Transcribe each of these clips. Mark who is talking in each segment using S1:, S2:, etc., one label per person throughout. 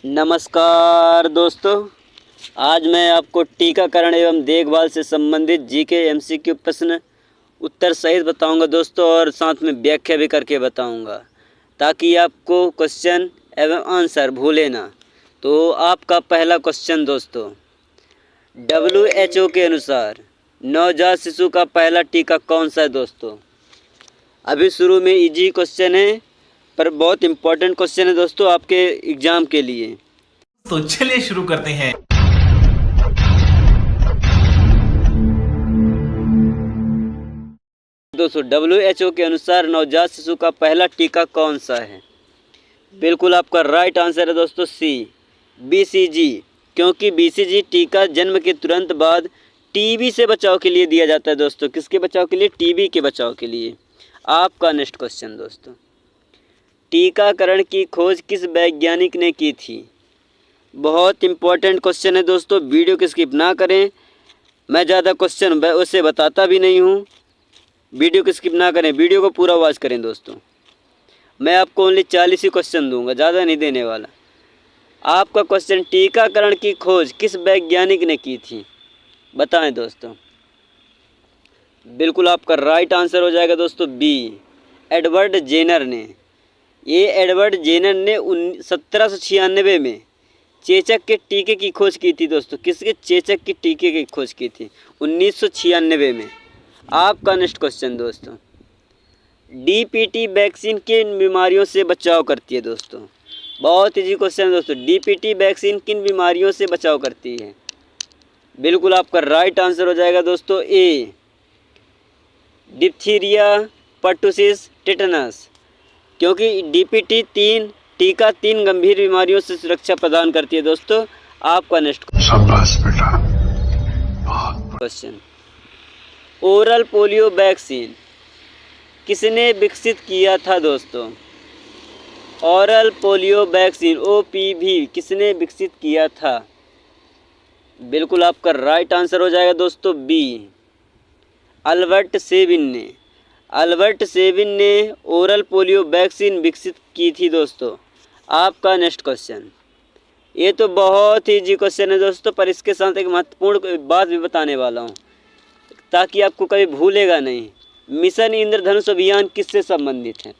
S1: नमस्कार दोस्तों, आज मैं आपको टीकाकरण एवं देखभाल से संबंधित जीके एमसीक्यू प्रश्न उत्तर सहित बताऊंगा दोस्तों, और साथ में व्याख्या भी करके बताऊंगा ताकि आपको क्वेश्चन एवं आंसर भूले ना। तो आपका पहला क्वेश्चन दोस्तों, WHO के अनुसार नवजात शिशु का पहला टीका कौन सा है दोस्तों। अभी शुरू में इजी क्वेश्चन है पर बहुत इंपॉर्टेंट क्वेश्चन है दोस्तों आपके एग्जाम के लिए।
S2: तो चलिए शुरू करते हैं।
S1: दोस्तों WHO के अनुसार नवजात शिशु का पहला टीका कौन सा है। बिल्कुल आपका राइट आंसर है दोस्तों सी, BCG। क्योंकि BCG टीका जन्म के तुरंत बाद टीबी से बचाव के लिए दिया जाता है दोस्तों। किसके बचाव के लिए? टीबी के बचाव के लिए। आपका नेक्स्ट क्वेश्चन दोस्तों, टीकाकरण की खोज किस वैज्ञानिक ने की थी। बहुत इंपॉर्टेंट क्वेश्चन है दोस्तों, वीडियो को स्किप ना करें। मैं ज़्यादा क्वेश्चन उससे बताता भी नहीं हूँ, वीडियो को स्किप ना करें, वीडियो को पूरा वॉच करें दोस्तों। मैं आपको ओनली 40 ही क्वेश्चन दूंगा, ज़्यादा नहीं देने वाला। आपका क्वेश्चन, टीकाकरण की खोज किस वैज्ञानिक ने की थी, बताएं दोस्तों। बिल्कुल आपका राइट आंसर हो जाएगा दोस्तों बी, एडवर्ड जेनर ने। ये एडवर्ड जेनर ने 1796 में चेचक के टीके की खोज की थी दोस्तों। किसके? चेचक की टीके की खोज की थी 1996 में। आपका नेक्स्ट क्वेश्चन दोस्तों, DPT वैक्सीन किन बीमारियों से बचाव करती है दोस्तों। बहुत इजी क्वेश्चन है दोस्तों, DPT वैक्सीन किन बीमारियों से बचाव करती है। बिल्कुल आपका राइट आंसर हो जाएगा दोस्तों ए, डिप्थीरिया, पर्टुसिस, टेटनस। क्योंकि DPT टीका 3 गंभीर बीमारियों से सुरक्षा प्रदान करती है दोस्तों। आपका next question, oral polio vaccine किसने विकसित किया था दोस्तों। ओरल पोलियो वैक्सीन OPV किसने विकसित किया था। बिल्कुल आपका राइट आंसर हो जाएगा दोस्तों बी, अल्बर्ट सेबिन ने। अल्बर्ट सेबिन ने ओरल पोलियो वैक्सीन विकसित की थी दोस्तों। आपका नेक्स्ट क्वेश्चन, ये तो बहुत ही इजी क्वेश्चन है दोस्तों, पर इसके साथ एक महत्वपूर्ण बात भी बताने वाला हूँ ताकि आपको कभी भूलेगा नहीं। मिशन इंद्रधनुष अभियान किससे संबंधित है।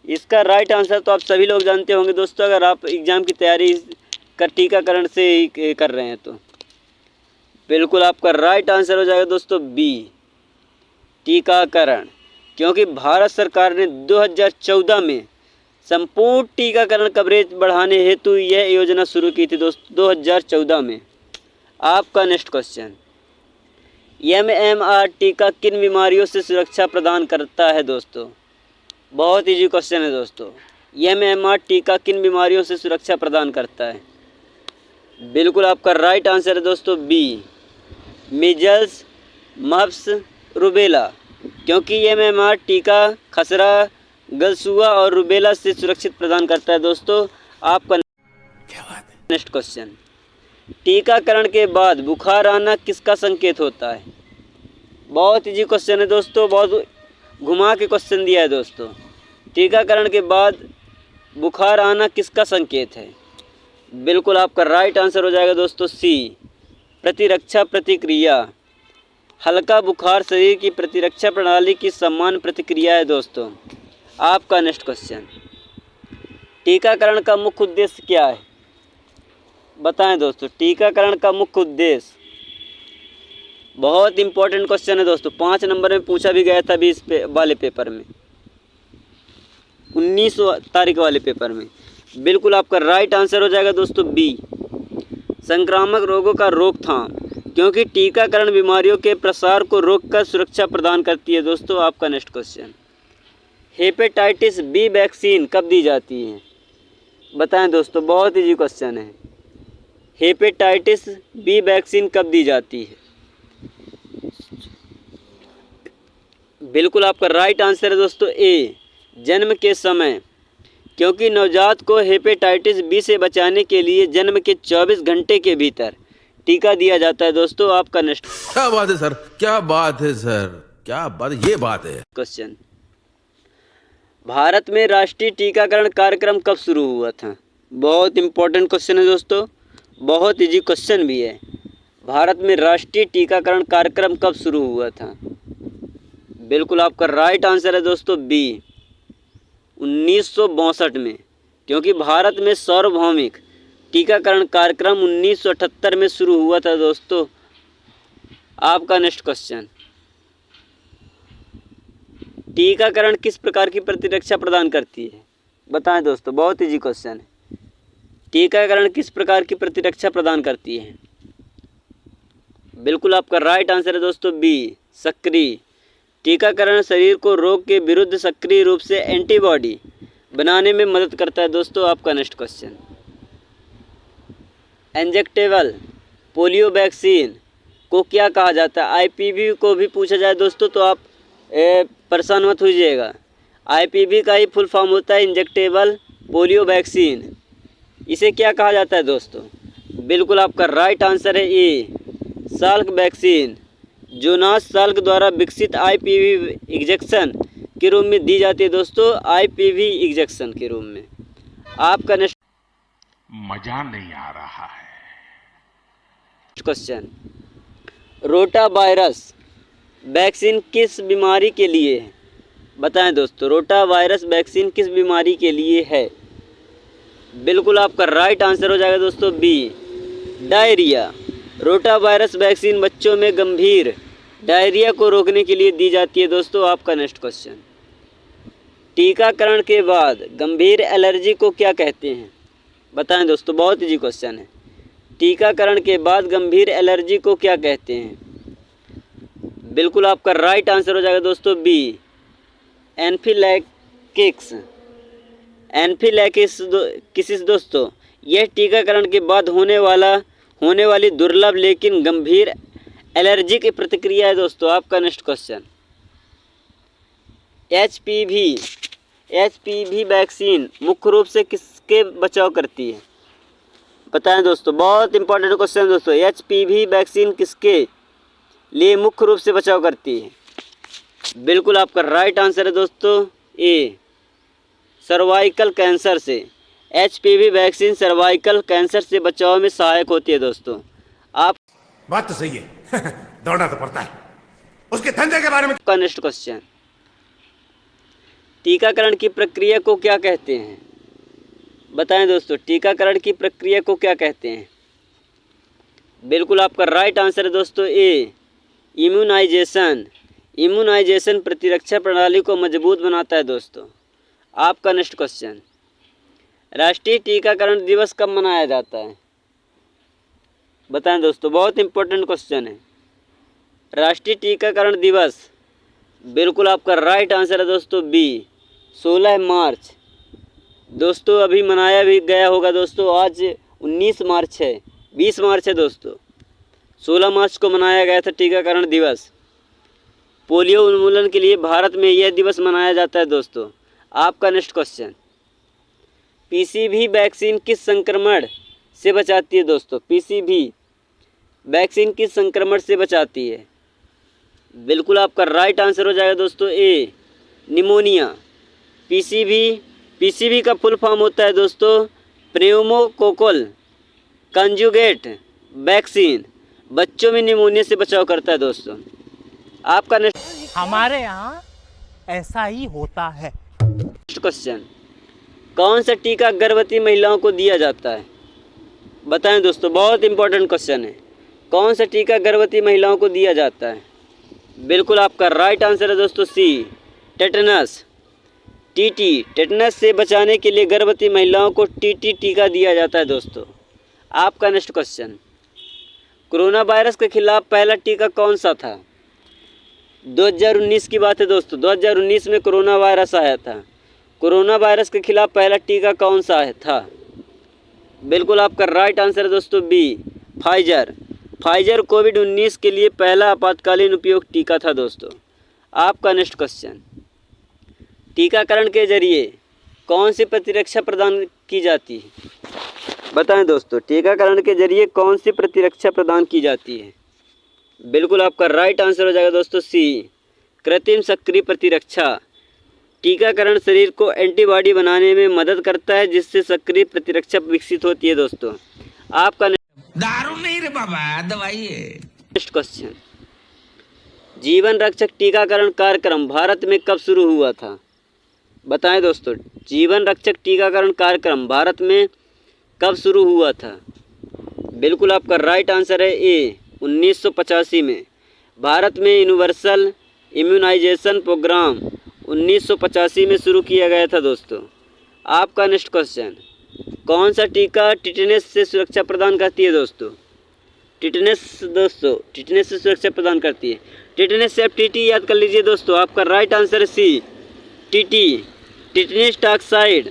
S1: इसका राइट आंसर तो आप सभी लोग जानते होंगे दोस्तों, अगर आप एग्ज़ाम की तैयारी कर टीकाकरण से ही कर रहे हैं तो। बिल्कुल आपका राइट आंसर हो जाएगा दोस्तों बी, टीकाकरण। क्योंकि भारत सरकार ने 2014 में संपूर्ण टीकाकरण कवरेज बढ़ाने हेतु यह योजना शुरू की थी दोस्तों 2014 में। आपका नेक्स्ट क्वेश्चन, MMR टीका किन बीमारियों से सुरक्षा प्रदान करता है दोस्तों। बहुत इजी क्वेश्चन है दोस्तों, MMR टीका किन बीमारियों से सुरक्षा प्रदान करता है। बिल्कुल आपका राइट आंसर है दोस्तों बी, मीजल्स, मम्प्स, रूबेला। क्योंकि MMR टीका खसरा, गलसुआ और रूबेला से सुरक्षित प्रदान करता है दोस्तों। आपका नेक्स्ट क्वेश्चन, टीकाकरण के बाद बुखार आना किसका संकेत होता है। बहुत इजी क्वेश्चन है दोस्तों, बहुत घुमा के क्वेश्चन दिया है दोस्तों। टीकाकरण के बाद बुखार आना किसका संकेत है। बिल्कुल आपका राइट आंसर हो जाएगा दोस्तों सी, प्रतिरक्षा प्रतिक्रिया। हल्का बुखार शरीर की प्रतिरक्षा प्रणाली की सामान्य प्रतिक्रिया है दोस्तों। आपका नेक्स्ट क्वेश्चन, टीकाकरण का मुख्य उद्देश्य क्या है, बताएं दोस्तों। टीकाकरण का मुख्य उद्देश्य, बहुत इंपॉर्टेंट क्वेश्चन है दोस्तों, 5 नंबर में पूछा भी गया था 20 वाले पेपर में, 19 तारीख वाले पेपर में। बिल्कुल आपका राइट आंसर हो जाएगा दोस्तों बी, संक्रामक रोगों का रोकथाम। क्योंकि टीकाकरण बीमारियों के प्रसार को रोककर सुरक्षा प्रदान करती है दोस्तों। आपका next question, hepatitis B vaccine कब दी जाती है, बताएं दोस्तों। बहुत इजी क्वेश्चन है, हेपेटाइटिस बी वैक्सीन कब दी जाती है। बिल्कुल आपका राइट आंसर है दोस्तों ए, जन्म के समय। क्योंकि नवजात को हेपेटाइटिस बी से बचाने के लिए जन्म के 24 घंटे के भीतर टीका दिया जाता है दोस्तों। आपका नेक्स्ट,
S3: क्या बात है सर, क्या बात है सर, क्या बात, ये बात है।
S1: क्वेश्चन, भारत में राष्ट्रीय टीकाकरण कार्यक्रम कब शुरू हुआ था। बहुत इम्पोर्टेंट क्वेश्चन है दोस्तों, बहुत इजी क्वेश्चन भी है। भारत में राष्ट्रीय टीकाकरण कार्यक्रम कब शुरू हुआ था? बिल्कुल आपका राइट आंसर है दोस्तों बी, 1962 में, क्योंकि भारत में सार्वभौमिक टीकाकरण कार्यक्रम 1978 में शुरू हुआ था दोस्तों। आपका नेक्स्ट क्वेश्चन, टीकाकरण किस प्रकार की प्रतिरक्षा प्रदान करती है? बताएं दोस्तों, बहुत इजी क्वेश्चन है। टीकाकरण किस प्रकार की प्रतिरक्षा प्रदान करती है? बिल्कुल आपका राइट आंसर है दोस्तों बी, सक्रिय। टीकाकरण शरीर को रोग के विरुद्ध सक्रिय रूप से एंटीबॉडी बनाने में मदद करता है दोस्तों। आपका next question, injectable polio vaccine को क्या कहा जाता है? आईपीवी को भी पूछा जाए दोस्तों तो आप परेशान मत होइएगा। आईपीवी का ही फुल फॉर्म होता है इंजेक्टेबल पोलियो वैक्सीन। इसे क्या कहा जाता है दोस्तों? बिल्कुल आपका राइट आंसर है ए, साल्क वैक्सीन। जोनास साल्क द्वारा विकसित आईपीवी इंजेक्शन के रूप में दी जाती है दोस्तों, आईपीवी इंजेक्शन के रूप में। आपका नेक्स्ट
S4: मजा नहीं आ रहा है।
S1: क्वेश्चन, रोटा वायरस वैक्सीन किस बीमारी के लिए है? बताएं दोस्तों, रोटा वायरस वैक्सीन किस बीमारी के लिए है? बिल्कुल आपका राइट आंसर हो जाएगा दोस्तों B, diarrhoea. Rotavirus vaccine बच्चों में गंभीर डायरिया को रोकने के लिए दी जाती है दोस्तों। आपका नेक्स्ट क्वेश्चन, टीकाकरण के बाद गंभीर एलर्जी को क्या कहते हैं? बताएं दोस्तों, बहुत इजी क्वेश्चन है। टीकाकरण के बाद गंभीर एलर्जी को क्या कहते हैं? बिल्कुल आपका राइट आंसर हो जाएगा दोस्तों बी, एनाफिलैक्सिस। एनाफिलैक्सिस दोस्तों, यह टीकाकरण के बाद होने वाली दुर्लभ लेकिन गंभीर एलर्जी की प्रतिक्रिया है दोस्तों। आपका नेक्स्ट क्वेश्चन, एचपीवी वैक्सीन मुख्य रूप से किसके बचाव करती है? बताएं दोस्तों, बहुत इंपॉर्टेंट क्वेश्चन है दोस्तों। एचपीवी वैक्सीन किसके लिए मुख्य रूप से बचाव करती है? बिल्कुल आपका राइट आंसर है दोस्तों ए, सर्वाइकल कैंसर से। एचपीवी वैक्सीन सर्वाइकल कैंसर से बचाव में सहायक होती है दोस्तों। आप
S4: बात तो सही है। दौड़ना तो पड़ता है, उसके धंधे के बारे में।
S1: का नेक्स्ट क्वेश्चन, टीकाकरण की प्रक्रिया को क्या कहते हैं? बताएं दोस्तों, टीकाकरण की प्रक्रिया को क्या कहते हैं? बिल्कुल आपका राइट आंसर है दोस्तों ए, इम्यूनाइजेशन। इम्यूनाइजेशन प्रतिरक्षा प्रणाली को मजबूत बनाता है दोस्तों। आपका नेक्स्ट क्वेश्चन, राष्ट्रीय टीकाकरण दिवस कब मनाया जाता है? बताएं दोस्तों, बहुत इंपॉर्टेंट क्वेश्चन है। राष्ट्रीय टीकाकरण दिवस, बिल्कुल आपका राइट आंसर है दोस्तों बी, 16 मार्च। दोस्तों अभी मनाया भी गया होगा दोस्तों, आज 19 मार्च है, 20 मार्च है दोस्तों। 16 मार्च को मनाया गया था टीकाकरण दिवस। पोलियो उन्मूलन के लिए भारत में यह दिवस मनाया जाता है दोस्तों। आपका नेक्स्ट क्वेश्चन, पीसीवी वैक्सीन किस संक्रमण से बचाती है दोस्तों? पीसीवी वैक्सीन किस संक्रमण से बचाती है? बिल्कुल आपका राइट आंसर हो जाएगा दोस्तों ए, निमोनिया। पीसीवी का फुल फॉर्म होता है दोस्तों प्नेउमोकोकल कंजुगेट वैक्सीन। बच्चों में निमोनिया से बचाव करता है दोस्तों। आपका नेक्स्ट
S5: हमारे यहाँ ऐसा ही होता है।
S1: क्वेश्चन, कौन सा टीका गर्भवती महिलाओं को दिया जाता है? बताएं दोस्तों, बहुत इंपॉर्टेंट क्वेश्चन है। कौन सा टीका गर्भवती महिलाओं को दिया जाता है? बिल्कुल आपका राइट आंसर है दोस्तों सी, टेटनस। टीटी, टेटनस से बचाने के लिए गर्भवती महिलाओं को टीटी टीका दिया जाता है दोस्तों। आपका नेक्स्ट क्वेश्चन, कोरोना वायरस के खिलाफ पहला टीका कौन सा था? 2019 की बात है दोस्तों, 2019 में कोरोना वायरस आया था। कोरोना वायरस के खिलाफ पहला टीका कौन सा था? बिल्कुल आपका राइट आंसर है दोस्तों बी, फाइजर। फाइजर कोविड-19 के लिए पहला आपातकालीन उपयोग टीका था दोस्तों। आपका नेक्स्ट क्वेश्चन, टीकाकरण के जरिए कौन सी प्रतिरक्षा प्रदान की जाती है? बताएं दोस्तों, टीकाकरण के जरिए कौन सी प्रतिरक्षा प्रदान की जाती है? बिल्कुल आपका राइट आंसर हो जाएगा दोस्तों सी, कृत्रिम सक्रिय प्रतिरक्षा। टीकाकरण शरीर को एंटीबॉडी बनाने में मदद करता है, जिससे सक्रिय प्रतिरक्षा विकसित होती है दोस्तों। आपका
S2: दारू नहीं रे बाबा, दवाई है।
S1: नेक्स्ट क्वेश्चन, जीवन रक्षक टीकाकरण कार्यक्रम भारत में कब शुरू हुआ था? बताएं दोस्तों, जीवन रक्षक टीकाकरण कार्यक्रम भारत में कब शुरू हुआ था? बिल्कुल आपका राइट आंसर है ए, 1985 में। भारत में यूनिवर्सल इम्यूनाइजेशन प्रोग्राम 1985 में शुरू किया गया था दोस्तों। आपका नेक्स्ट क्वेश्चन, कौन सा टीका टिटेनस से सुरक्षा प्रदान करती है दोस्तों? टिटेनस से सुरक्षा प्रदान करती है। टिटेनस से आप टीटी याद कर लीजिए दोस्तों। आपका राइट आंसर है सी, टीटी, टिटेनस टॉक्साइड।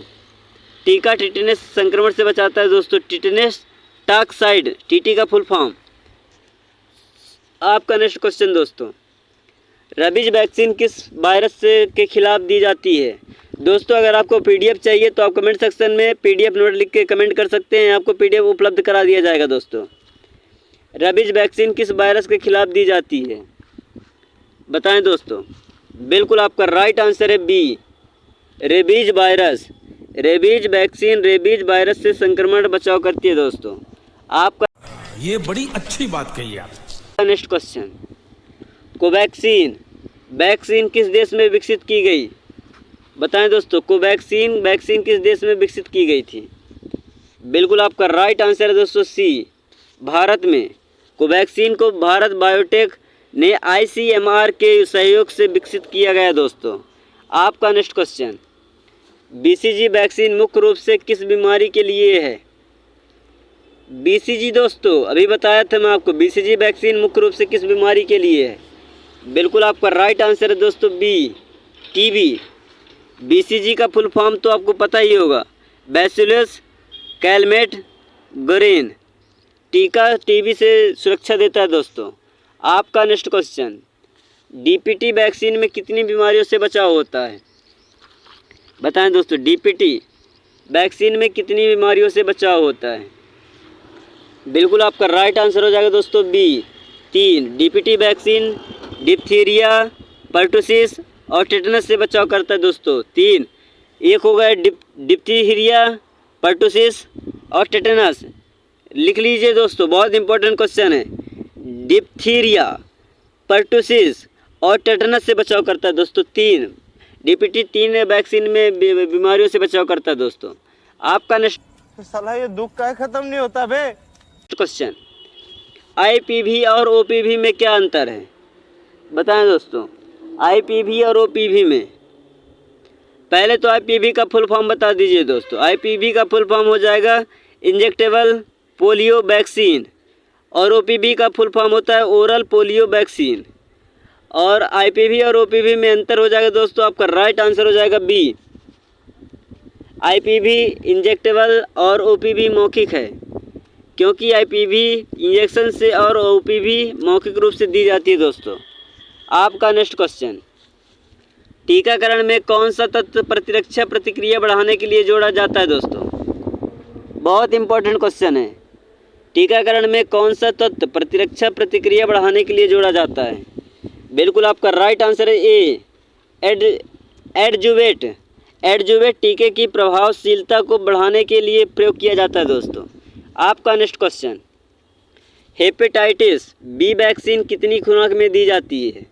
S1: टीका टिटेनस संक्रमण से बचाता है दोस्तों। टिटेनस टॉक्साइड, टीटी का फुल फॉर्म। आपका नेक्स्ट क्वेश्चन दोस्तों, रेबीज वैक्सीन किस वायरस से के खिलाफ दी जाती है? दोस्तों अगर आपको पीडीएफ चाहिए तो आप कमेंट सेक्शन में पीडीएफ नोट लिख के कमेंट कर सकते हैं, आपको पीडीएफ उपलब्ध करा दिया जाएगा दोस्तों। रेबीज वैक्सीन किस वायरस के खिलाफ दी जाती है? बताएं दोस्तों। बिल्कुल आपका राइट आंसर है B, rabies virus. Rabies vaccine rabies virus से संक्रमण बचाव करती है दोस्तों। आपका
S2: ये बड़ी अच्छी बात कही आप।
S1: नेक्स्ट क्वेश्चन, कोवैक्सीन वैक्सीन किस देश में विकसित की गई? बताएं दोस्तों, कोवैक्सीन वैक्सीन किस देश में विकसित की गई थी? बिल्कुल आपका राइट आंसर है दोस्तों सी, भारत में। कोवैक्सीन को भारत बायोटेक ने ICMR के सहयोग से विकसित किया गया दोस्तों। आपका नेक्स्ट क्वेश्चन, BCG वैक्सीन मुख्य रूप से किस बीमारी के लिए है? BCG दोस्तों अभी बताया था मैं आपको, BCG वैक्सीन मुख्य रूप से किस बीमारी के लिए है? बिल्कुल आपका राइट आंसर है दोस्तों बी, टीबी। BCG का फुल फॉर्म तो आपको पता ही होगा, बैसिलस कैलमेट गोरेन। टीका टीबी से सुरक्षा देता है दोस्तों। आपका नेक्स्ट क्वेश्चन, DPT वैक्सीन में कितनी बीमारियों से बचाव होता है? बताएं दोस्तों, DPT वैक्सीन में कितनी बीमारियों से बचाव होता है? बिल्कुल आपका राइट आंसर हो जाएगा दोस्तों B, 3। DPT vaccine diphtheria, pertussis और टेटनस से बचाव करता है दोस्तों। 3 एक हो गया, डिप्थीरिया, पर्टुसिस और टेटनस। लिख लीजिए दोस्तों, बहुत इंपॉर्टेंट क्वेश्चन है। डिप्थीरिया, पर्टुसिस और टेटनस से बचाव करता है दोस्तों। 3 DPT 3 वैक्सीन में बीमारियों से बचाव करता है दोस्तों। आपका नेक्स्ट
S5: साला ये दुख का खत्म नहीं होता बे।
S1: क्वेश्चन, IPV और OPV में क्या अंतर है? बताएं दोस्तों, IPV और OPV में। पहले तो IPV का फुल फॉर्म बता दीजिए दोस्तों। IPV का फुल फॉर्म हो जाएगा इंजेक्टेबल पोलियो वैक्सीन, और OPV का फुल फॉर्म होता है ओरल पोलियो वैक्सीन। और IPV और OPV में अंतर हो जाएगा दोस्तों। आपका राइट आंसर हो जाएगा बी, IPV इंजेक्टेबल और OPV मौखिक है, क्योंकि IPV इंजेक्शन से और OPV मौखिक रूप से दी जाती है दोस्तों। आपका नेक्स्ट क्वेश्चन, टीकाकरण में कौन सा तत्व प्रतिरक्षा प्रतिक्रिया बढ़ाने के लिए जोड़ा जाता है दोस्तों? बहुत इंपॉर्टेंट क्वेश्चन है। टीकाकरण में कौन सा तत्व प्रतिरक्षा प्रतिक्रिया बढ़ाने के लिए जोड़ा जाता है? बिल्कुल आपका राइट आंसर है ए, एडजुवेट। एडजुवेट टीके की प्रभावशीलता को बढ़ाने के लिए प्रयोग किया जाता है दोस्तों। आपका next question, hepatitis B vaccine कितनी खुराक में दी जाती है?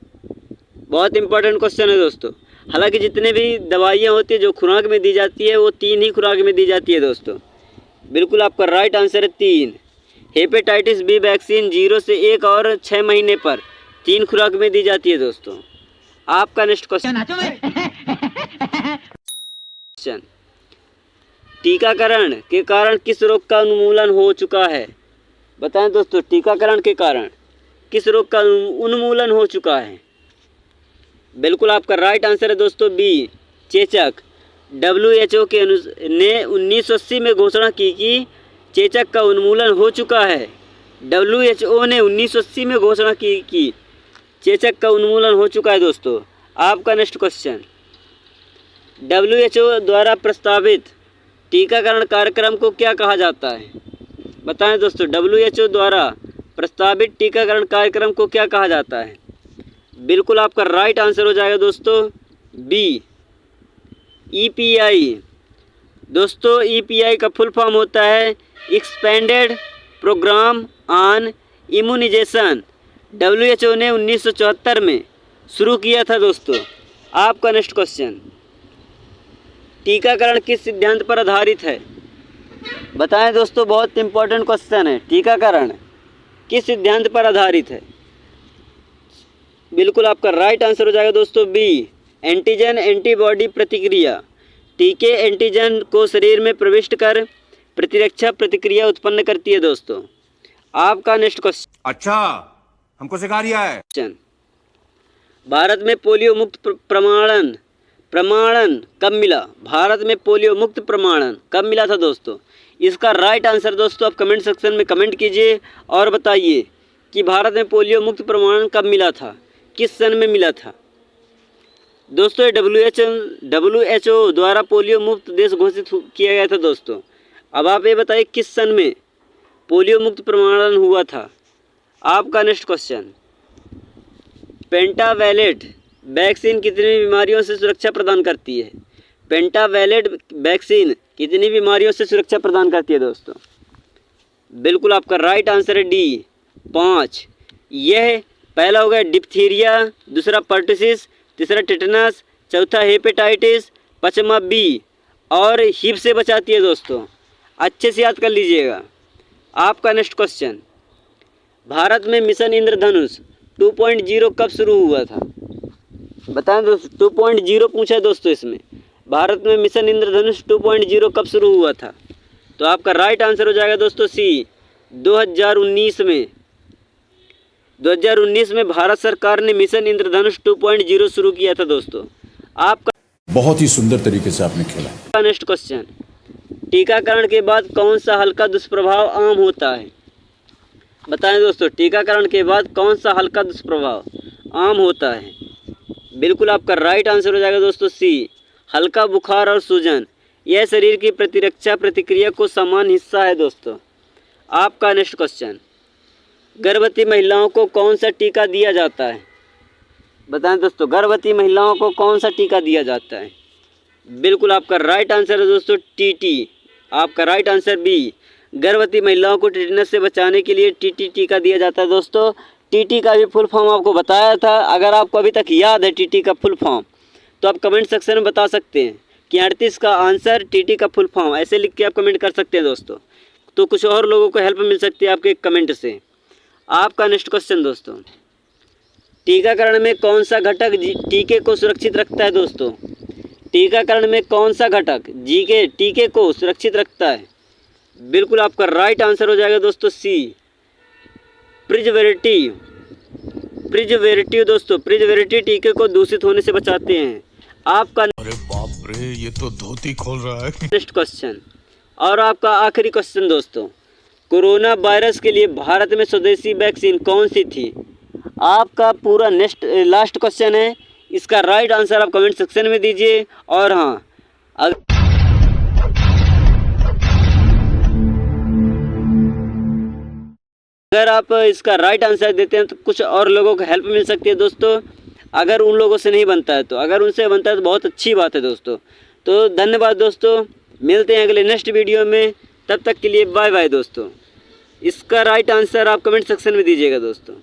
S1: बहुत इंपॉर्टेंट क्वेश्चन है दोस्तों। हालांकि जितने भी दवाइयाँ होती है जो खुराक में दी जाती है वो 3 ही खुराक में दी जाती है दोस्तों। बिल्कुल आपका राइट आंसर है 3। हेपेटाइटिस बी वैक्सीन 0 से 1 और 6 महीने पर 3 खुराक में दी जाती है दोस्तों। आपका नेक्स्ट क्वेश्चन, टीकाकरण के कारण किस रोग का उन्मूलन हो चुका है? बताएं दोस्तों, टीकाकरण के कारण किस रोग का उन्मूलन हो चुका है? बिल्कुल आपका राइट आंसर है दोस्तों बी, चेचक। WHO ने 1980 में घोषणा की कि चेचक का उन्मूलन हो चुका है। WHO ने 1980 में घोषणा की कि चेचक का उन्मूलन हो चुका है दोस्तों। आपका नेक्स्ट क्वेश्चन, WHO द्वारा प्रस्तावित टीकाकरण कार्यक्रम को क्या कहा जाता है? बताएं दोस्तों, WHO द्वारा प्रस्तावित टीकाकरण कार्यक्रम को क्या कहा जाता है? बिल्कुल आपका राइट आंसर हो जाएगा दोस्तों बी, EPI दोस्तों, EPI का फुल फॉर्म होता है expanded programme on immunisation. WHO ने 1974 में शुरू किया था दोस्तों। आपका नेक्स्ट क्वेश्चन, टीकाकरण किस सिद्धांत पर आधारित है? बताएं दोस्तों, बहुत इंपॉर्टेंट क्वेश्चन है। टीकाकरण किस सिद्धांत पर आधारित है? बिल्कुल आपका राइट आंसर हो जाएगा दोस्तों बी, एंटीजन एंटीबॉडी प्रतिक्रिया। टीके एंटीजन को शरीर में प्रविष्ट कर प्रतिरक्षा प्रतिक्रिया उत्पन्न करती है दोस्तों। आपका नेक्स्ट क्वेश्चन,
S4: अच्छा हमको सिखा रिया है।
S1: भारत में पोलियो मुक्त प्रमाणन कब मिला? भारत में पोलियो मुक्त प्रमाणन कब मिला था दोस्तों? इसका राइट आंसर दोस्तों आप कमेंट सेक्शन में कमेंट कीजिए और बताइए कि भारत में पोलियो मुक्त प्रमाणन कब मिला था, किस सन में मिला था दोस्तों। ये WHO द्वारा पोलियो मुक्त देश घोषित किया गया था दोस्तों। अब आप ये बताइए किस सन में पोलियो मुक्त प्रमाणन हुआ था। आपका नेक्स्ट क्वेश्चन, पेंटावैलेट वैक्सीन कितनी बीमारियों से सुरक्षा प्रदान करती है? पेंटावैलेट वैक्सीन कितनी बीमारियों से सुरक्षा प्रदान करती है दोस्तों? बिल्कुल आपका राइट आंसर है डी, 5। यह पहला हो गया डिप्थीरिया, दूसरा पर्टुसिस, तीसरा टिटनस, चौथा हेपेटाइटिस, पांचवा बी और हिप से बचाती है दोस्तों। अच्छे से याद कर लीजिएगा। आपका नेक्स्ट क्वेश्चन, भारत में मिशन इंद्रधनुष 2.0 कब शुरू हुआ था? बताएं दोस्तों, 2.0 पूछा है दोस्तों इसमें। भारत में मिशन इंद्रधनुष 2.0 कब शुरू हुआ था? तो आपका राइट आंसर हो जाएगा दोस्तों सी, 2019 में। 2019 में भारत सरकार ने मिशन इंद्रधनुष 2.0 शुरू किया था दोस्तों। आपका
S6: बहुत ही सुंदर तरीके से आपने खेला।
S1: नेक्स्ट क्वेश्चन, टीकाकरण के बाद कौन सा हल्का दुष्प्रभाव आम होता है? बताएं दोस्तों, टीकाकरण के बाद कौन सा हल्का दुष्प्रभाव आम होता है? बिल्कुल आपका राइट आंसर हो जाएगा दोस्तों सी, हल्का बुखार और सूजन। यह शरीर की प्रतिरक्षा प्रतिक्रिया को समान हिस्सा है दोस्तों। आपका नेक्स्ट क्वेश्चन, गर्भवती महिलाओं को कौन सा टीका दिया जाता है? बताएं दोस्तों, गर्भवती महिलाओं को कौन सा टीका दिया जाता है? बिल्कुल आपका राइट आंसर है दोस्तों TT। आपका राइट आंसर बी, गर्भवती महिलाओं को टिटनस से बचाने के लिए TT टीका दिया जाता है दोस्तों। TT का भी फुल फॉर्म आपको बताया था। अगर आपको अभी तक याद है TT का फुल फॉर्म तो आप कमेंट सेक्शन में बता सकते हैं कि 38 का आंसर TT का फुल फॉर्म, ऐसे लिख के आप कमेंट कर सकते हैं दोस्तों। तो कुछ और लोगों को हेल्प मिल सकती है आपके कमेंट से। आपका नेक्स्ट क्वेश्चन दोस्तों, टीकाकरण में कौन सा घटक टीके को सुरक्षित रखता है दोस्तों? टीकाकरण में कौन सा घटक टीके को सुरक्षित रखता है? बिल्कुल आपका राइट आंसर हो जाएगा दोस्तों सी, प्रिजर्वेटिव दोस्तों। प्रिजर्वेटिव टीके को दूषित होने से बचाते हैं। आपका
S2: अरे बाप रे, ये तो धोती खोल रहा है।
S1: नेक्स्ट क्वेश्चन और आपका आखिरी क्वेश्चन दोस्तों, कोरोना वायरस के लिए भारत में स्वदेशी वैक्सीन कौन सी थी? आपका पूरा लास्ट क्वेश्चन है। इसका राइट आंसर आप कमेंट सेक्शन में दीजिए। और हाँ, अगर आप इसका राइट आंसर देते हैं तो कुछ और लोगों को हेल्प मिल सकती है दोस्तों। अगर उन लोगों से नहीं बनता है तो, अगर उनसे बनता है तो बहुत अच्छी बात है दोस्तों। तो धन्यवाद दोस्तों, मिलते हैं अगले नेक्स्ट वीडियो में। तब तक के लिए बाय बाय दोस्तों। इसका राइट आंसर आप कमेंट सेक्शन में दीजिएगा दोस्तों।